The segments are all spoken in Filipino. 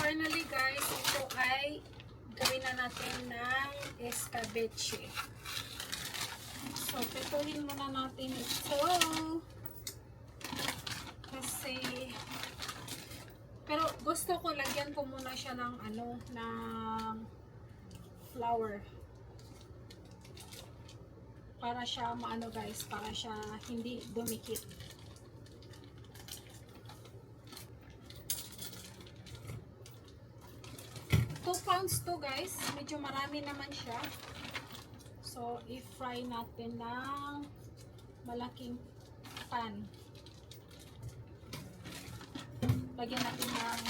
finally guys, ito ay gawin na natin ng escabeche. So, pituhin muna natin ito. Kasi, pero gusto ko lagyan ko muna siya ng ng flour. Para siya guys, para siya hindi dumikit. 2 pounds to guys, medyo marami naman siya. So, i-fry natin ng malaking pan. Lagyan natin ng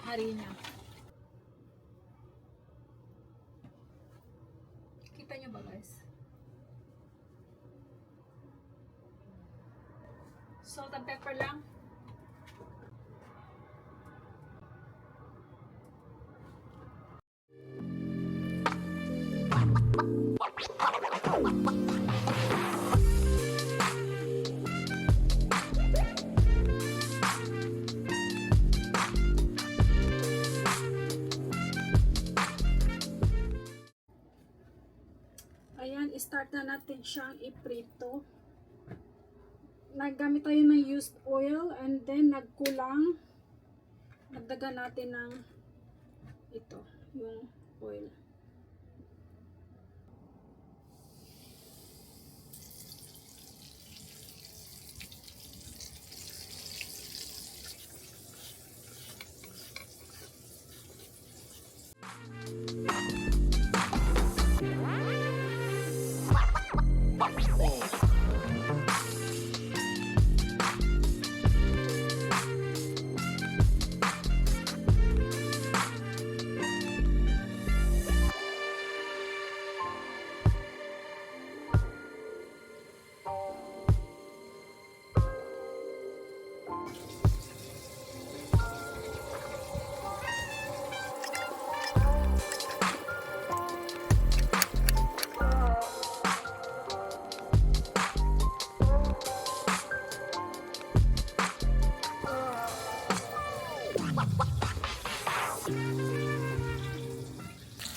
harina. Kita nyo ba guys? Salt and pepper lang. Ayan, start na natin siyang iprito. Naggamit tayo ng used oil and then nagkulang. Nagdagan natin ng ito, yung oil.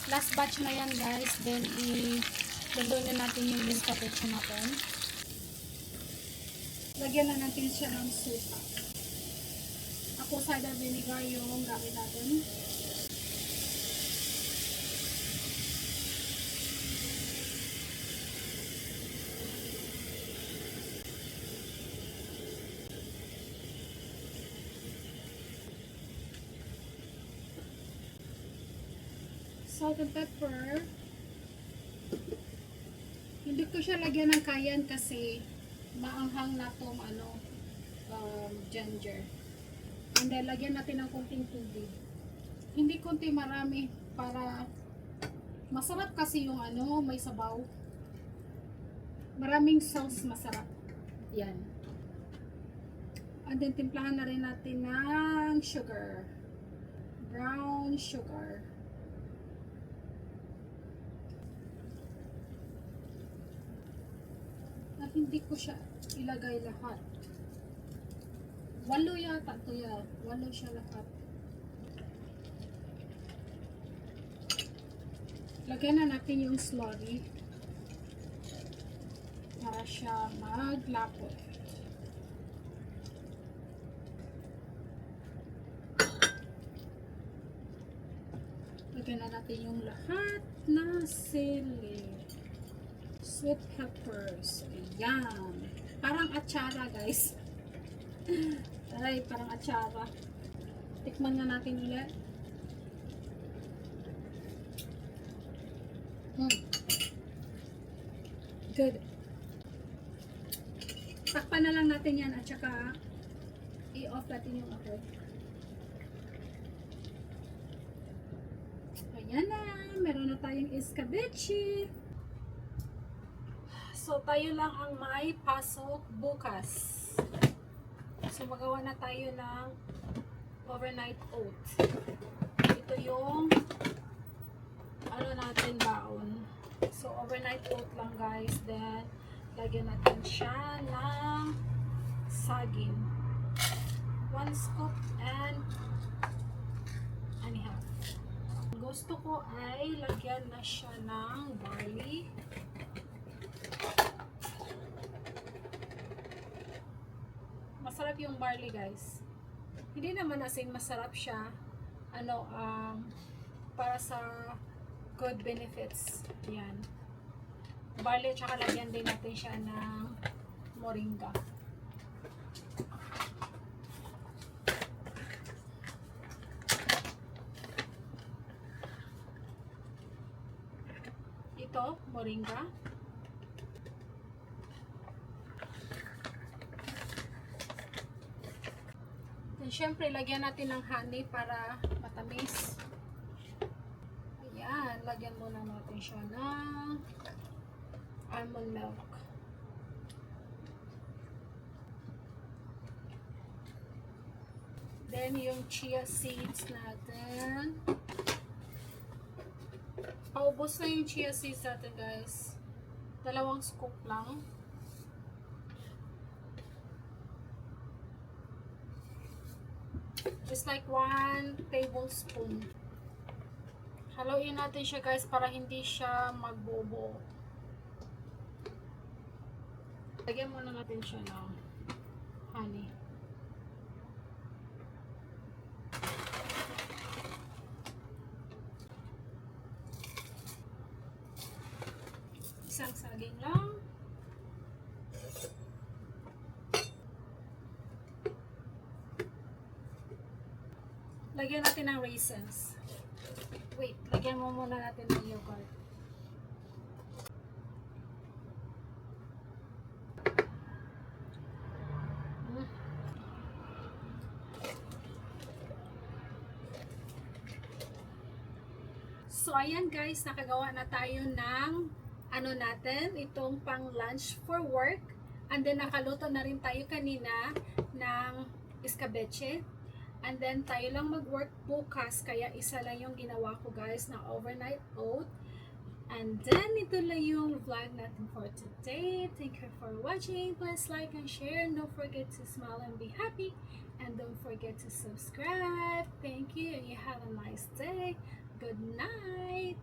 Last batch na yan guys, then i-lagyan na natin yung escabeche natin. Lagyan na natin siya ng suka. Apple cider vinegar yung gamit natin. Salt and pepper. Hindi ko siya lagyan ng cayenne kasi maanghang na itong ginger. And then lagyan natin ng konting tubig. Hindi konti, marami para masarap kasi yung may sabaw. Maraming sauce, masarap. Yan. And then timplahan na rin natin ng sugar. Brown sugar. At hindi ko siya ilagay lahat. 8 yata ito yan. 8 siya lahat. Lagyan na natin yung slurry para siya maglapot. Lagyan na natin yung lahat na sili. Sweet peppers. Ayan. Parang atsara guys. Aray, parang atsara. Tikman nga natin ulit. Good. Takpan na lang natin yan at saka i-off natin yung apoy. Ayan na. Meron na tayong escabeche. So, tayo lang ang may pasok bukas. So, magawa na tayo ng overnight oat. Ito yung natin baon. So, overnight oat lang guys. Then, lagyan natin siya ng saging. 1 scoop and gusto ko ay lagyan na siya ng barley. Masarap yung barley, guys. Hindi naman as in masarap siya. Para sa good benefits. Yan. Barley, tsaka lagyan din natin siya ng moringa. Ito, moringa. Then, syempre, lagyan natin ng honey para matamis. Ayan, lagyan muna natin siya ng almond milk. Then, yung chia seeds natin. Paubos na yung chia seeds natin, guys. 2 scoop lang. Just like 1 tablespoon. Haluin natin siya, guys, para hindi siya magbobo. Lagyan muna natin siya ng honey. Isang saging lang. Lagyan natin ng raisins. Wait, lagyan mo muna natin ng yogurt. So, ayan guys, nakagawa na tayo ng itong pang lunch for work. And then, nakaluto na rin tayo kanina ng escabeche. And then, tayo lang mag-work bukas. Kaya, isa lang yung ginawa ko guys na overnight oat. And then, ito lang yung vlog natin for today. Thank you for watching. Please like and share. Don't forget to smile and be happy. And don't forget to subscribe. Thank you. And you have a nice day. Good night.